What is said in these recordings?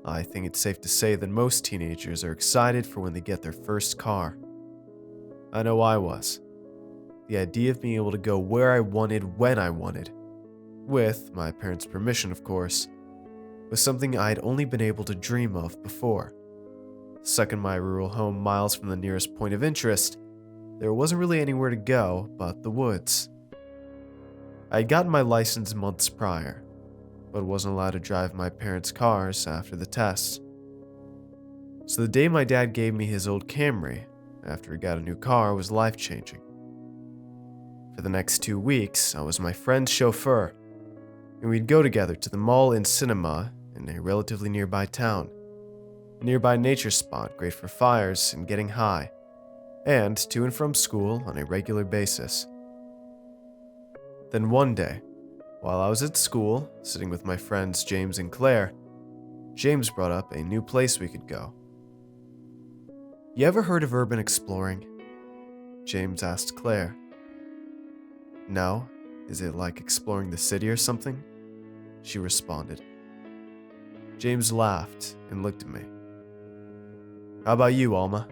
I think it's safe to say that most teenagers are excited for when they get their first car. I know I was. The idea of being able to go where I wanted when I wanted, with my parents' permission of course, was something I'd only been able to dream of before. Stuck in my rural home miles from the nearest point of interest, there wasn't really anywhere to go but the woods. I had gotten my license months prior, but wasn't allowed to drive my parents' cars after the test. So the day my dad gave me his old Camry, after he got a new car, was life-changing. For the next 2 weeks, I was my friend's chauffeur, and we'd go together to the mall and cinema in a relatively nearby town. A nearby nature spot great for fires and getting high, and to and from school on a regular basis. Then one day, while I was at school, sitting with my friends James and Claire, James brought up a new place we could go. "You ever heard of urban exploring?" James asked Claire. "No? Is it like exploring the city or something?" she responded. James laughed and looked at me. "How about you, Alma?"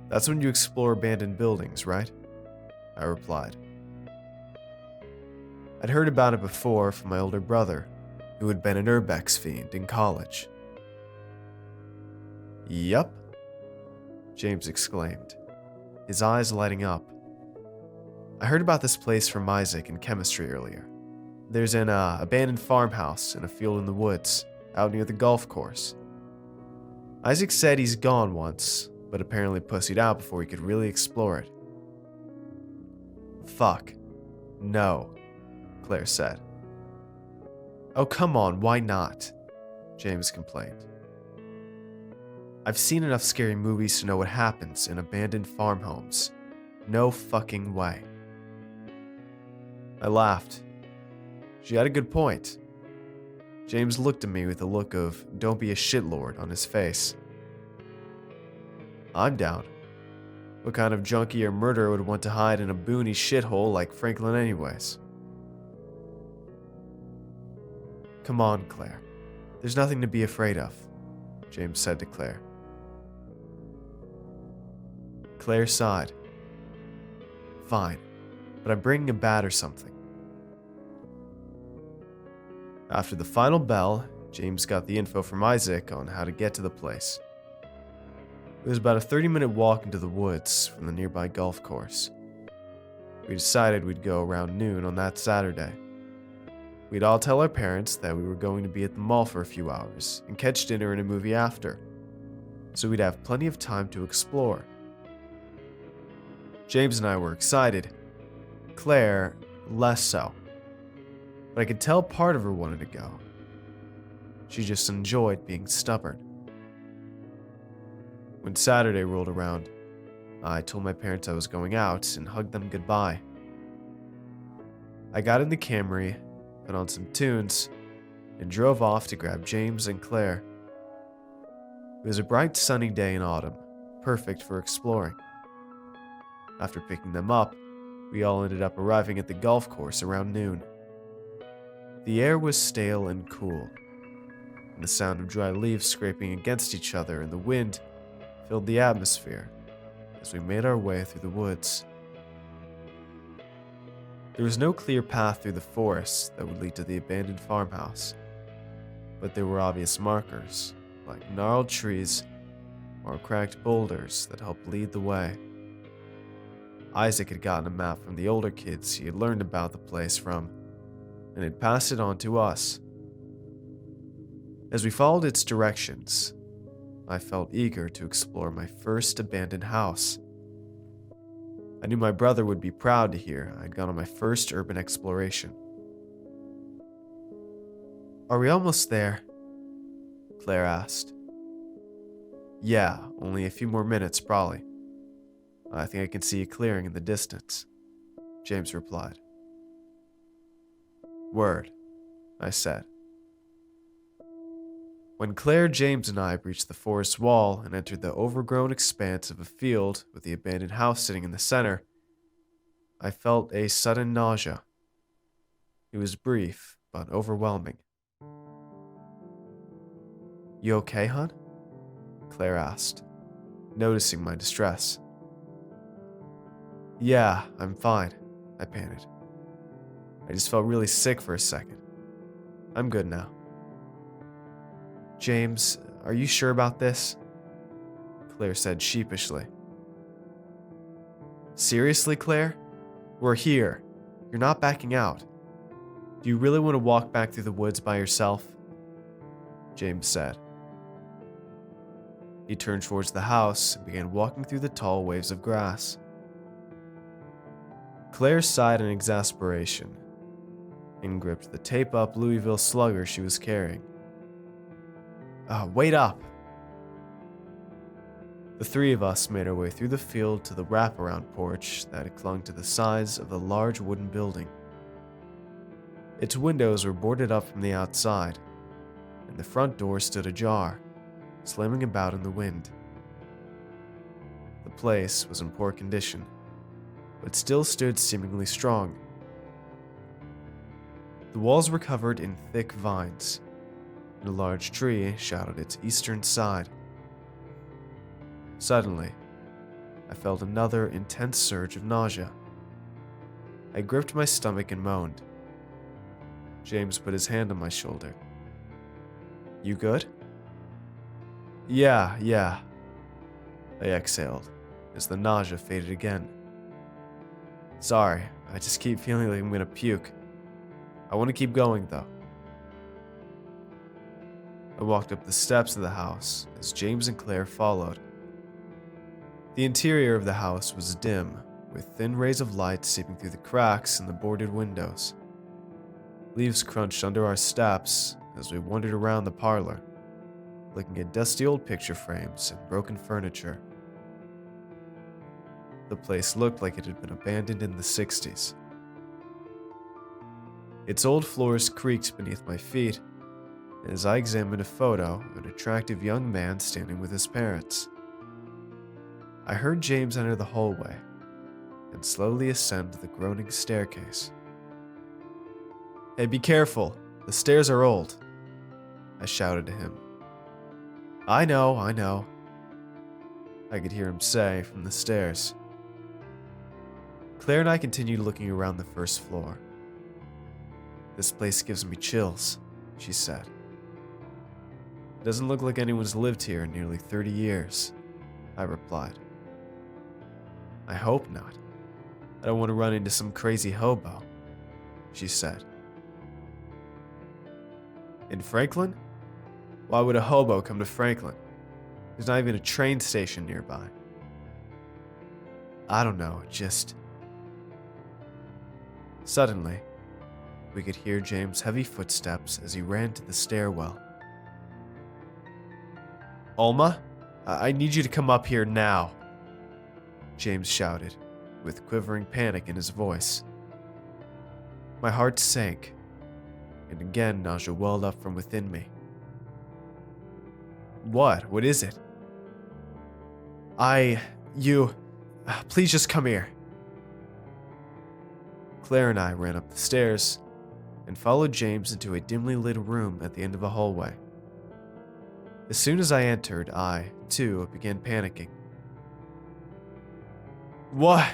"That's when you explore abandoned buildings, right?" I replied. I'd heard about it before from my older brother, who had been an urbex fiend in college. "Yup," James exclaimed, his eyes lighting up. "I heard about this place from Isaac in chemistry earlier. There's an abandoned farmhouse in a field in the woods, out near the golf course. Isaac said he's gone once, but apparently pussied out before he could really explore it." "Fuck. No," Claire said. "Oh, come on, why not?" James complained. "I've seen enough scary movies to know what happens in abandoned farmhomes. No fucking way." I laughed. She had a good point. James looked at me with a look of "don't be a shitlord" on his face. "I'm down. What kind of junkie or murderer would want to hide in a boony shithole like Franklin anyways?" "Come on, Claire. There's nothing to be afraid of," James said to Claire. Claire sighed. "Fine, but I'm bringing a bat or something." After the final bell, James got the info from Isaac on how to get to the place. It was about a 30-minute walk into the woods from the nearby golf course. We decided we'd go around noon on that Saturday. We'd all tell our parents that we were going to be at the mall for a few hours and catch dinner and a movie after, so we'd have plenty of time to explore. James and I were excited. Claire, less so. But I could tell part of her wanted to go. She just enjoyed being stubborn. When Saturday rolled around, I told my parents I was going out and hugged them goodbye. I got in the Camry, put on some tunes, and drove off to grab James and Claire. It was a bright sunny day in autumn, perfect for exploring. After picking them up, we all ended up arriving at the golf course around noon. The air was stale and cool, and the sound of dry leaves scraping against each other and the wind filled the atmosphere as we made our way through the woods. There was no clear path through the forest that would lead to the abandoned farmhouse, but there were obvious markers, like gnarled trees or cracked boulders that helped lead the way. Isaac had gotten a map from the older kids he had learned about the place from, and had passed it on to us. As we followed its directions, I felt eager to explore my first abandoned house. I knew my brother would be proud to hear I'd gone on my first urban exploration. "Are we almost there?" Claire asked. "Yeah, only a few more minutes probably. I think I can see a clearing in the distance," James replied. "Word," I said. When Claire, James, and I reached the forest wall and entered the overgrown expanse of a field with the abandoned house sitting in the center, I felt a sudden nausea. It was brief, but overwhelming. You okay, hon? Claire asked, noticing my distress. Yeah, I'm fine, I panted. I just felt really sick for a second. I'm good now. James, are you sure about this? Claire said sheepishly. Seriously, Claire? We're here. You're not backing out. Do you really want to walk back through the woods by yourself? James said. He turned towards the house and began walking through the tall waves of grass. Claire sighed in exasperation and gripped the tape-up Louisville Slugger she was carrying. Wait up! The three of us made our way through the field to the wraparound porch that had clung to the sides of the large wooden building. Its windows were boarded up from the outside, and the front door stood ajar, slamming about in the wind. The place was in poor condition, but still stood seemingly strong. The walls were covered in thick vines, and a large tree shadowed its eastern side. Suddenly, I felt another intense surge of nausea. I gripped my stomach and moaned. James put his hand on my shoulder. You good? Yeah. I exhaled as the nausea faded again. Sorry, I just keep feeling like I'm gonna puke. I want to keep going though. I walked up the steps of the house as James and Claire followed. The interior of the house was dim, with thin rays of light seeping through the cracks in the boarded windows. Leaves crunched under our steps as we wandered around the parlor, looking at dusty old picture frames and broken furniture. The place looked like it had been abandoned in the 60s. Its old floors creaked beneath my feet as I examined a photo of an attractive young man standing with his parents. I heard James enter the hallway and slowly ascend the groaning staircase. Hey, be careful. The stairs are old, I shouted to him. I know, I could hear him say from the stairs. Claire and I continued looking around the first floor. This place gives me chills, she said. It doesn't look like anyone's lived here in nearly 30 years, I replied. I hope not. I don't want to run into some crazy hobo, she said. In Franklin? Why would a hobo come to Franklin? There's not even a train station nearby. I don't know, just... Suddenly, we could hear James' heavy footsteps as he ran to the stairwell. Alma, I need you to come up here now, James shouted, with quivering panic in his voice. My heart sank, and again nausea welled up from within me. What is it? Please just come here. Claire and I ran up the stairs and followed James into a dimly lit room at the end of a hallway. As soon as I entered, I, too, began panicking. What?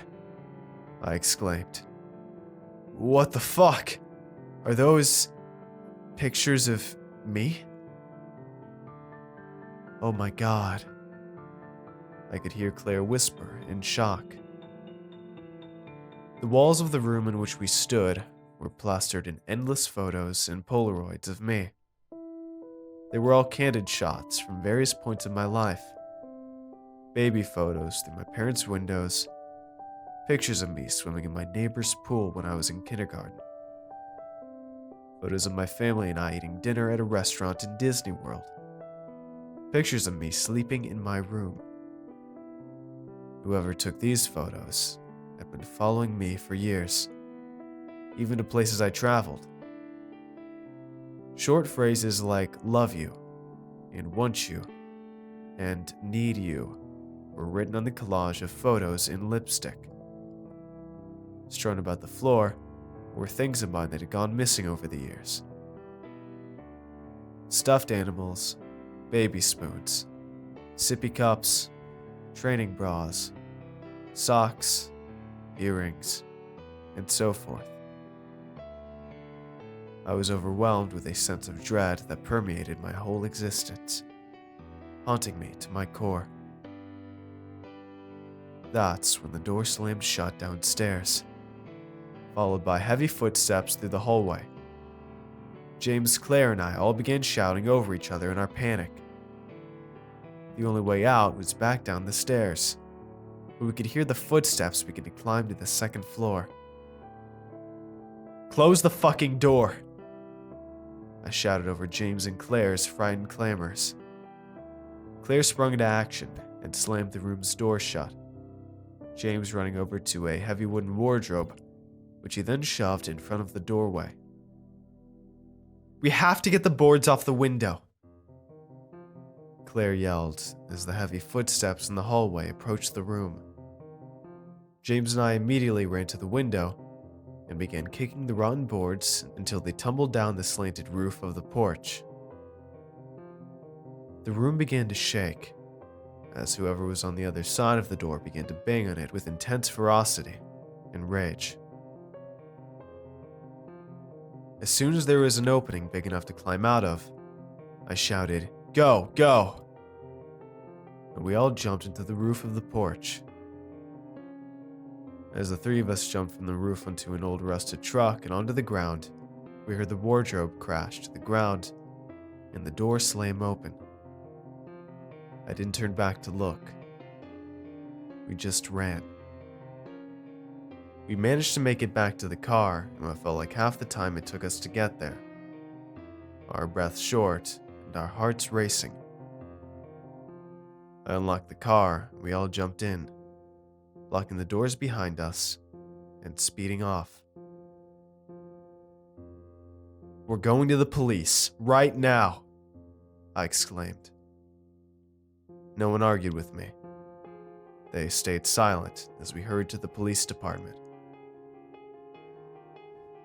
I exclaimed. What the fuck? Are those pictures of me? Oh my God. I could hear Claire whisper in shock. The walls of the room in which we stood were plastered in endless photos and Polaroids of me. They were all candid shots from various points in my life. Baby photos through my parents' windows, pictures of me swimming in my neighbor's pool when I was in kindergarten, photos of my family and I eating dinner at a restaurant in Disney World, pictures of me sleeping in my room. Whoever took these photos had been following me for years, even to places I traveled. Short phrases like love you and want you and need you were written on the collage of photos in lipstick. Strewn about the floor were things of mine that had gone missing over the years. Stuffed animals, baby spoons, sippy cups, training bras, socks, earrings, and so forth. I was overwhelmed with a sense of dread that permeated my whole existence, haunting me to my core. That's when the door slammed shut downstairs, followed by heavy footsteps through the hallway. James, Claire, and I all began shouting over each other in our panic. The only way out was back down the stairs, but we could hear the footsteps begin to climb to the second floor. "Close the fucking door!" I shouted over James and Claire's frightened clamors. Claire sprung into action and slammed the room's door shut, James running over to a heavy wooden wardrobe, which he then shoved in front of the doorway. "We have to get the boards off the window," Claire yelled as the heavy footsteps in the hallway approached the room. James and I immediately ran to the window and began kicking the rotten boards until they tumbled down the slanted roof of the porch. The room began to shake as whoever was on the other side of the door began to bang on it with intense ferocity and rage. As soon as there was an opening big enough to climb out of, I shouted, "Go, go!" And we all jumped into the roof of the porch. As the three of us jumped from the roof onto an old rusted truck and onto the ground, we heard the wardrobe crash to the ground and the door slam open. I didn't turn back to look. We just ran. We managed to make it back to the car in what felt like half the time it took us to get there. Our breaths short and our hearts racing. I unlocked the car and we all jumped in, locking the doors behind us and speeding off. "We're going to the police, right now," I exclaimed. No one argued with me. They stayed silent as we hurried to the police department.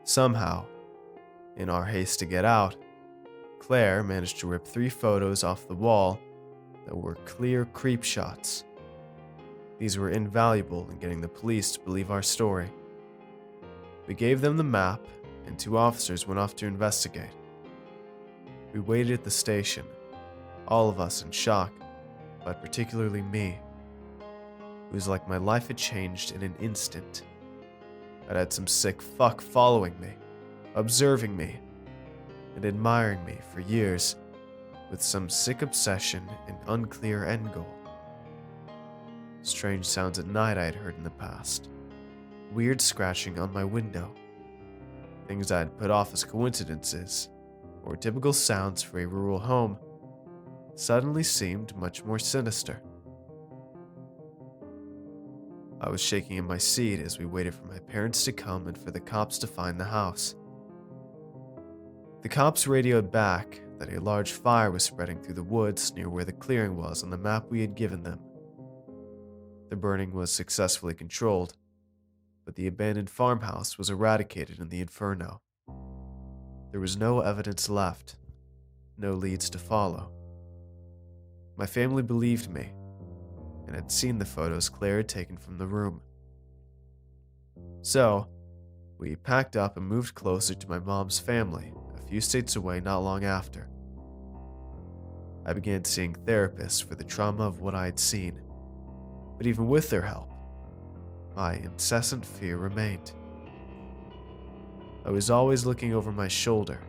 Somehow, in our haste to get out, Claire managed to rip 3 photos off the wall that were clear creep shots. These were invaluable in getting the police to believe our story. We gave them the map, and 2 officers went off to investigate. We waited at the station, all of us in shock, but particularly me. It was like my life had changed in an instant. I'd had some sick fuck following me, observing me, and admiring me for years with some sick obsession and unclear end goal. Strange sounds at night I had heard in the past. Weird scratching on my window. Things I had put off as coincidences, or typical sounds for a rural home, suddenly seemed much more sinister. I was shaking in my seat as we waited for my parents to come and for the cops to find the house. The cops radioed back that a large fire was spreading through the woods near where the clearing was on the map we had given them. The burning was successfully controlled, but the abandoned farmhouse was eradicated in the inferno. There was no evidence left, no leads to follow. My family believed me and had seen the photos Claire had taken from the room. So, we packed up and moved closer to my mom's family, a few states away not long after. I began seeing therapists for the trauma of what I had seen, but even with their help, my incessant fear remained. I was always looking over my shoulder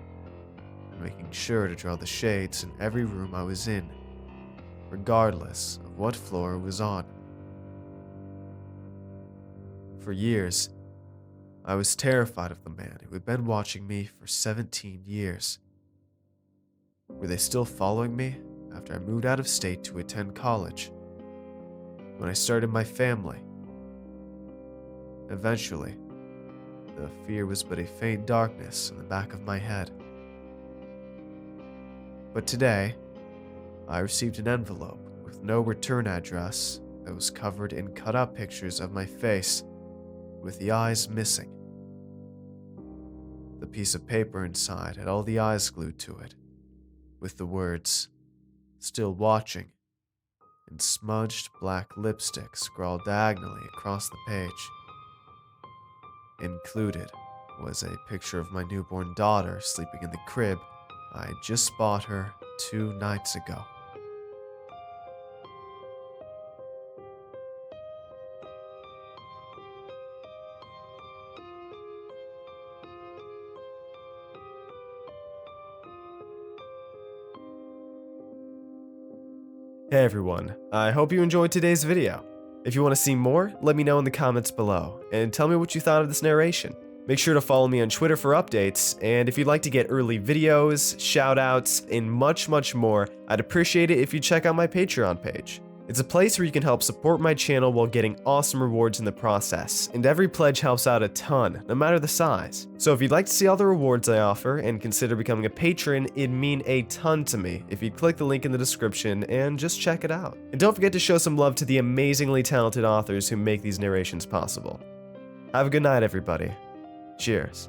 and making sure to draw the shades in every room I was in, regardless of what floor it was on. For years, I was terrified of the man who had been watching me for 17 years. Were they still following me after I moved out of state to attend college? When I started my family? Eventually, the fear was but a faint darkness in the back of my head. But today, I received an envelope with no return address that was covered in cut-out pictures of my face, with the eyes missing. The piece of paper inside had all the eyes glued to it, with the words, still watching, and smudged black lipstick scrawled diagonally across the page. Included was a picture of my newborn daughter sleeping in the crib I had just bought her 2 nights ago. Hey everyone, I hope you enjoyed today's video. If you want to see more, let me know in the comments below, and tell me what you thought of this narration. Make sure to follow me on Twitter for updates, and if you'd like to get early videos, shoutouts, and much more, I'd appreciate it if you check out my Patreon page. It's a place where you can help support my channel while getting awesome rewards in the process, and every pledge helps out a ton, no matter the size. So if you'd like to see all the rewards I offer and consider becoming a patron, it'd mean a ton to me if you'd click the link in the description and just check it out. And don't forget to show some love to the amazingly talented authors who make these narrations possible. Have a good night, everybody. Cheers.